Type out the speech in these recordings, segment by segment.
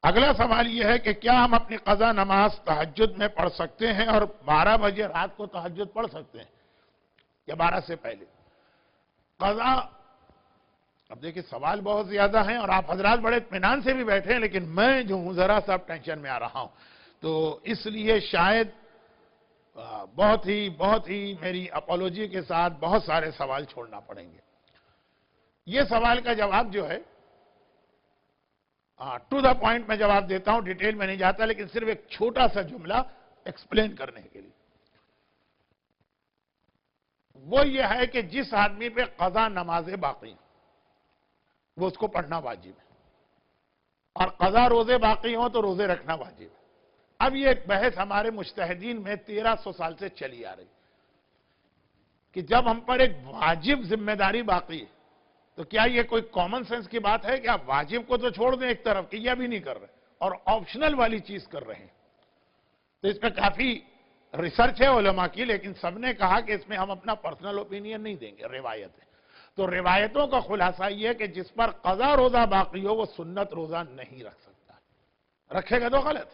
اگلا سوال یہ ہے کہ کیا ہم اپنی قضا نماز تہجد میں پڑھ سکتے ہیں اور 12 بجے رات کو تہجد پڑھ سکتے ہیں یا 12 سے پہلے؟ قضا، اب دیکھیں سوال بہت زیادہ ہیں اور آپ حضرات بڑے اطمینان سے بھی بیٹھے ہیں، لیکن میں جو ہوں ذرا سا ٹینشن میں آ رہا ہوں، تو اس لیے شاید بہت ہی میری اپولوجی کے ساتھ بہت سارے سوال چھوڑنا پڑیں گے۔ یہ سوال کا جواب جو ہے ٹو دا پوائنٹ میں جواب دیتا ہوں، ڈیٹیل میں نہیں جاتا، لیکن صرف ایک چھوٹا سا جملہ ایکسپلین کرنے کے لیے۔ وہ یہ ہے کہ جس آدمی پہ قضا نمازیں باقی ہیں وہ اس کو پڑھنا واجب ہے، اور قضا روزے باقی ہوں تو روزے رکھنا واجب ہے۔ اب یہ ایک بحث ہمارے مجتہدین میں 1300 سال سے چلی آ رہی کہ جب ہم پر ایک واجب ذمہ داری باقی ہے تو کیا یہ کوئی کامن سینس کی بات ہے کہ آپ واجب کو تو چھوڑ دیں ایک طرف کہ یہ بھی نہیں کر رہے اور آپشنل والی چیز کر رہے ہیں؟ تو اس پہ کافی ریسرچ ہے علماء کی، لیکن سب نے کہا کہ اس میں ہم اپنا پرسنل اوپینین نہیں دیں گے، روایت ہے۔ تو روایتوں کا خلاصہ یہ ہے کہ جس پر قضا روزہ باقی ہو وہ سنت روزہ نہیں رکھ سکتا، رکھے گا تو غلط،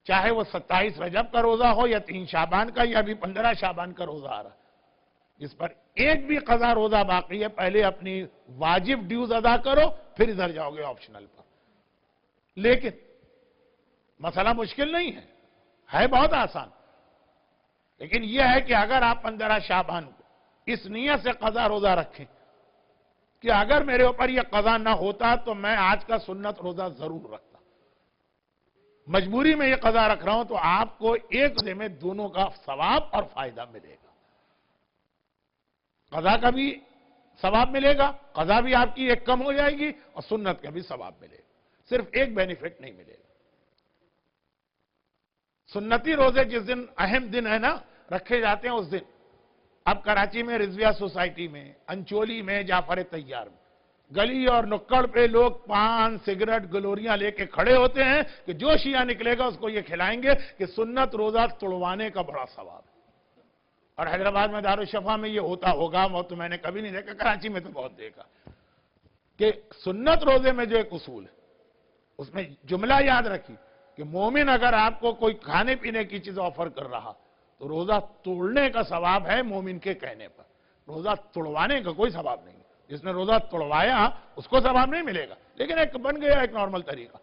چاہے وہ 27 رجب کا روزہ ہو یا 3 شعبان کا یا بھی 15 شعبان کا روزہ آ رہا۔ جس پر ایک بھی قضا روزہ باقی ہے پہلے اپنی واجب ڈیوز ادا کرو، پھر ادھر جاؤ گے آپشنل پر۔ لیکن مسئلہ مشکل نہیں ہے بہت آسان، لیکن یہ ہے کہ اگر آپ 15 شعبان کو اس نیت سے قضا روزہ رکھیں کہ اگر میرے اوپر یہ قضا نہ ہوتا تو میں آج کا سنت روزہ ضرور رکھتا، مجبوری میں یہ قضا رکھ رہا ہوں، تو آپ کو ایک روزے میں دونوں کا ثواب اور فائدہ ملے گا۔ قضا کا بھی ثواب ملے گا، قضا بھی آپ کی ایک کم ہو جائے گی، اور سنت کا بھی ثواب ملے گا، صرف ایک بینیفٹ نہیں ملے گا۔ سنتی روزے جس دن اہم دن ہے نا رکھے جاتے ہیں اس دن، اب کراچی میں رضویہ سوسائٹی میں، انچولی میں، جعفر تیار میں، گلی اور نکڑ پہ لوگ پان، سگریٹ، گلوریاں لے کے کھڑے ہوتے ہیں کہ جو شیعہ نکلے گا اس کو یہ کھلائیں گے کہ سنت روزہ توڑوانے کا بڑا ثواب ہے۔ اور حیدرآباد میں دارالشفا میں یہ ہوتا ہوگا، وہ تو میں نے کبھی نہیں دیکھا، کراچی میں تو بہت دیکھا کہ سنت روزے میں جو ایک اصول ہے اس میں جملہ یاد رکھی کہ مومن اگر آپ کو کوئی کھانے پینے کی چیز آفر کر رہا تو روزہ توڑنے کا ثواب ہے مومن کے کہنے پر، روزہ توڑوانے کا کوئی ثواب نہیں ہے۔ جس نے روزہ توڑوایا اس کو ثواب نہیں ملے گا، لیکن ایک بن گیا ایک نارمل طریقہ۔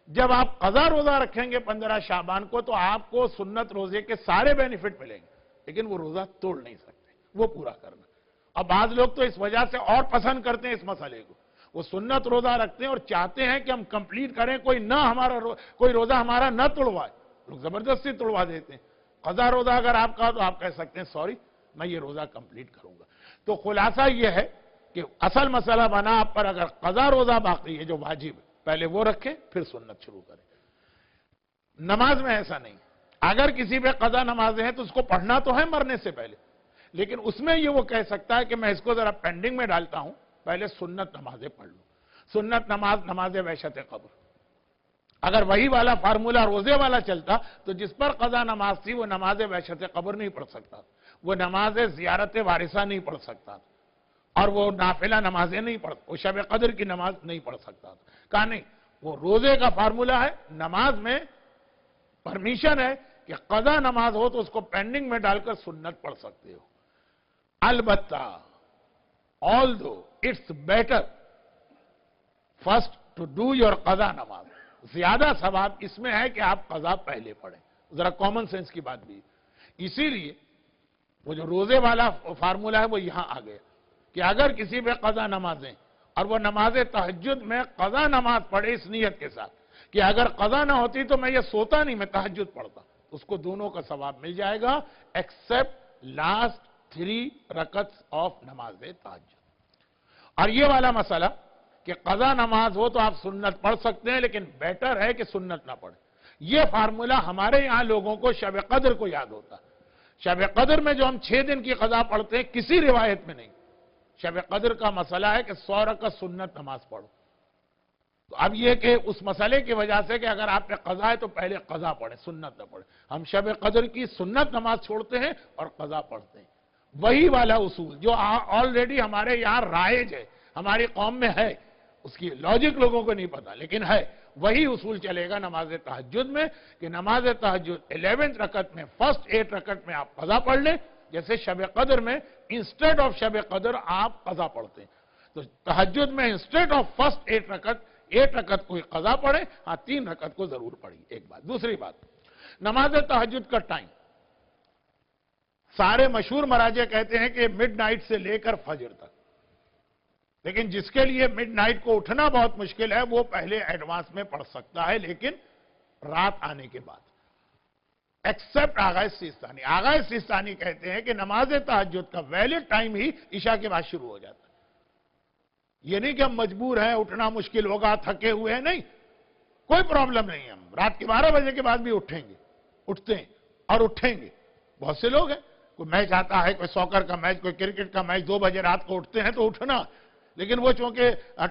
جب آپ قضا روزہ رکھیں گے 15 شعبان کو تو آپ کو سنت روزے کے سارے بینیفٹ ملیں گے، لیکن وہ روزہ توڑ نہیں سکتے، وہ پورا کرنا۔ اب بعض لوگ تو اس وجہ سے اور پسند کرتے ہیں اس مسئلے کو، وہ سنت روزہ رکھتے ہیں اور چاہتے ہیں کہ ہم کمپلیٹ کریں، کوئی روزہ ہمارا نہ توڑوائے، لوگ زبردستی توڑوا دیتے ہیں۔ قضا روزہ اگر آپ کا تو آپ کہہ سکتے ہیں سوری میں یہ روزہ کمپلیٹ کروں گا۔ تو خلاصہ یہ ہے کہ اصل مسئلہ بنا آپ پر اگر قضا روزہ باقی ہے جو واجب ہے پہلے وہ رکھیں پھر سنت شروع کریں۔ نماز میں ایسا نہیں، اگر کسی پہ قضا نمازیں ہیں تو اس کو پڑھنا تو ہے مرنے سے پہلے، لیکن اس میں یہ وہ کہہ سکتا ہے کہ میں اس کو ذرا پینڈنگ میں ڈالتا ہوں، پہلے سنت نمازیں پڑھ لوں۔ سنت نماز وحشت قبر، اگر وہی والا فارمولہ روزے والا چلتا تو جس پر قضا نماز تھی وہ نماز وحشت قبر نہیں پڑھ سکتا، وہ نماز زیارت وارثہ نہیں پڑھ سکتا، اور وہ نافلہ نمازیں نہیں پڑھتا، وہ شب قدر کی نماز نہیں پڑھ سکتا تھا۔ کہا نہیں، وہ روزے کا فارمولہ ہے، نماز میں پرمیشن ہے کہ قضا نماز ہو تو اس کو پینڈنگ میں ڈال کر سنت پڑھ سکتے ہو۔ البتہ although it's better first to do your قضا نماز، زیادہ ثواب اس میں ہے کہ آپ قضا پہلے پڑھیں، ذرا کامن سینس کی بات بھی، اسی لیے وہ جو روزے والا فارمولہ ہے وہ یہاں آ گیا کہ اگر کسی پہ قضا نمازیں اور وہ نماز تہجد میں قضا نماز پڑھے اس نیت کے ساتھ کہ اگر قضا نہ ہوتی تو میں یہ سوتا نہیں، میں تہجد پڑھتا، اس کو دونوں کا ثواب مل جائے گا ایکسپٹ لاسٹ 3 رکعتس آف نماز تہجد۔ اور یہ والا مسئلہ کہ قضا نماز ہو تو آپ سنت پڑھ سکتے ہیں، لیکن بیٹر ہے کہ سنت نہ پڑھیں، یہ فارمولہ ہمارے یہاں لوگوں کو شب قدر کو یاد ہوتا ہے۔ شب قدر میں جو ہم 6 دن کی قضا پڑھتے ہیں کسی روایت میں نہیں، شب قدر کا مسئلہ ہے کہ 100 رکعت سنت نماز پڑھو۔ تو اب یہ کہ اس مسئلے کی وجہ سے کہ اگر آپ پہ قضا ہے تو پہلے قضا پڑھیں، سنت نہ پڑھیں، ہم شب قدر کی سنت نماز چھوڑتے ہیں اور قضا پڑھتے ہیں۔ وہی والا اصول جو آلریڈی ہمارے یہاں رائج ہے، ہماری قوم میں ہے، اس کی لوجک لوگوں کو نہیں پتا، لیکن ہے وہی اصول چلے گا نماز تہجد میں کہ نماز تہجد 11 رکعت میں فرسٹ 8 رکعت میں آپ قضا پڑھ لیں، جیسے شب قدر میں انسٹیڈ آف شب قدر آپ قضا پڑھتے ہیں، تو تہجد میں انسٹیڈ آف فرسٹ 8 رکعت کوئی قضا پڑھے، ہاں 3 رکعت کو ضرور پڑھی، ایک بات۔ دوسری بات، نماز تہجد کا ٹائم سارے مشہور مراجع کہتے ہیں کہ مڈ نائٹ سے لے کر فجر تک، لیکن جس کے لیے مڈ نائٹ کو اٹھنا بہت مشکل ہے وہ پہلے ایڈوانس میں پڑھ سکتا ہے، لیکن رات آنے کے بعد، ایکسپٹ آغا سیستانی۔ آغا سیستانی کہتے ہیں کہ نماز تہجد کا ویلڈ ٹائم ہی عشاء کے بعد شروع ہو جاتا ہے۔ یہ نہیں کہ ہم مجبور ہیں، اٹھنا مشکل ہوگا، تھکے ہوئے ہیں، نہیں، کوئی پرابلم نہیں، ہم رات کے 12 بجے کے بعد بھی اٹھیں گے، اٹھتے ہیں اور اٹھیں گے۔ بہت سے لوگ ہیں، کوئی میچ آتا ہے، کوئی سوکر کا میچ، کوئی کرکٹ کا میچ، 2 بجے رات کو اٹھتے ہیں تو اٹھنا، لیکن وہ چونکہ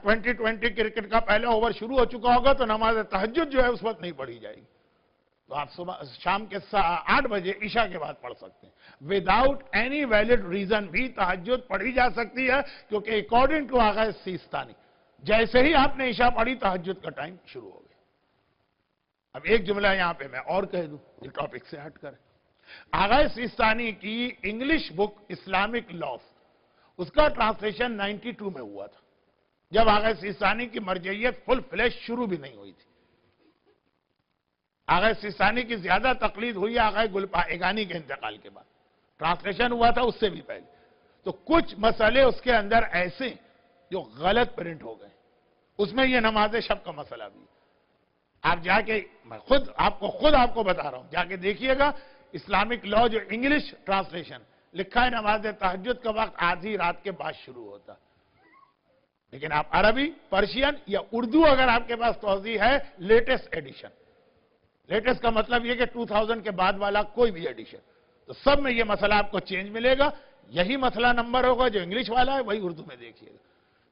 2020 کرکٹ کا پہلا اوور شروع ہو چکا ہوگا تو نماز تہجد جو ہے اس وقت نہیں پڑھی جائے گی، تو آپ شام کے 8 بجے عشاء کے بعد پڑھ سکتے ہیں۔ وداؤٹ اینی ویلڈ ریزن بھی تہجد پڑھی جا سکتی ہے، کیونکہ اکارڈنگ ٹو آغا سیستانی جیسے ہی آپ نے عشاء پڑھی تہجد کا ٹائم شروع ہو گیا۔ اب ایک جملہ یہاں پہ میں اور کہہ دوں، یہ ٹاپک سے ہٹ کر، آغا سیستانی کی انگلش بک اسلامک لاز، اس کا ٹرانسلیشن 92 میں ہوا تھا، جب آغا سیستانی کی مرجعیت فل فلیش شروع بھی نہیں ہوئی تھی۔ آغا سیستانی کی زیادہ تقلید ہوئی آغا گلپائگانی کے انتقال کے بعد، ٹرانسلیشن ہوا تھا اس سے بھی پہلے، تو کچھ مسئلے اس کے اندر ایسے جو غلط پرنٹ ہو گئے، اس میں یہ نماز شب کا مسئلہ بھی، آپ جا کے، میں خود آپ کو بتا رہا ہوں، جا کے دیکھیے گا اسلامک لا جو انگلش ٹرانسلیشن لکھا ہے، نماز تہجد کا وقت آدھی رات کے بعد شروع ہوتا، لیکن آپ عربی، پرشین یا اردو اگر آپ کے پاس توضیح ہے، لیٹسٹ ایڈیشن، لیٹسٹ کا مطلب یہ کہ 2000 کے بعد والا کوئی بھی ایڈیشن، تو سب میں یہ مسئلہ آپ کو چینج ملے گا، یہی مسئلہ نمبر ہوگا جو انگلش والا ہے وہی اردو میں دیکھیے گا۔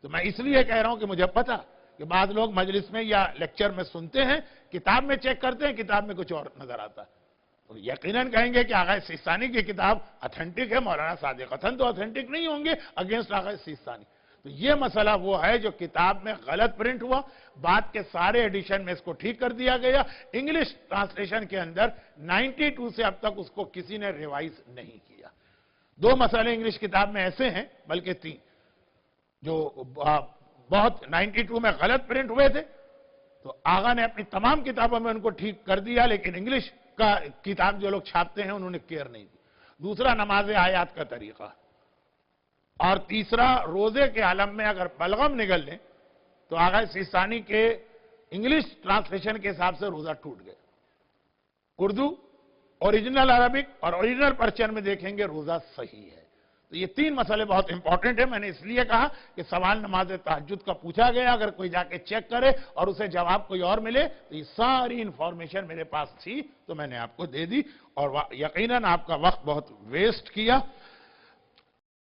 تو میں اس لیے کہہ رہا ہوں کہ مجھے پتا کہ بعض لوگ مجلس میں یا لیکچر میں سنتے ہیں، کتاب میں چیک کرتے ہیں، کتاب میں کچھ اور نظر آتا ہے، تو یقیناً کہیں گے کہ آغا سیستانی کی کتاب اتھینٹک ہے، مولانا صادق حسن تو اتھینٹک نہیں ہوں گے اگینسٹ آغا سیستانی۔ تو یہ مسئلہ وہ ہے جو کتاب میں غلط پرنٹ ہوا، بعد کے سارے ایڈیشن میں اس کو ٹھیک کر دیا گیا، انگلش ٹرانسلیشن کے اندر 92 سے اب تک اس کو کسی نے ریوائز نہیں کیا۔ 2 مسئلے انگلش کتاب میں ایسے ہیں، بلکہ 3، جو بہت 92 میں غلط پرنٹ ہوئے تھے، تو آغا نے اپنی تمام کتابوں میں ان کو ٹھیک کر دیا، لیکن انگلش کا کتاب جو لوگ چھاپتے ہیں انہوں نے کیئر نہیں دی۔ دوسرا نماز آیات کا طریقہ، اور تیسرا روزے کے عالم میں اگر بلغم نگل لیں تو آغا سیستانی کے انگلش ٹرانسلیشن کے حساب سے روزہ ٹوٹ گئے، اردو، اوریجنل عربک اور اوریجنل پرشین میں دیکھیں گے روزہ صحیح ہے۔ تو یہ 3 مسئلے بہت امپورٹنٹ ہیں، میں نے اس لیے کہا کہ سوال نماز تہجد کا پوچھا گیا، اگر کوئی جا کے چیک کرے اور اسے جواب کوئی اور ملے تو یہ ساری انفارمیشن میرے پاس تھی تو میں نے آپ کو دے دی، اور یقیناً آپ کا وقت بہت ویسٹ کیا۔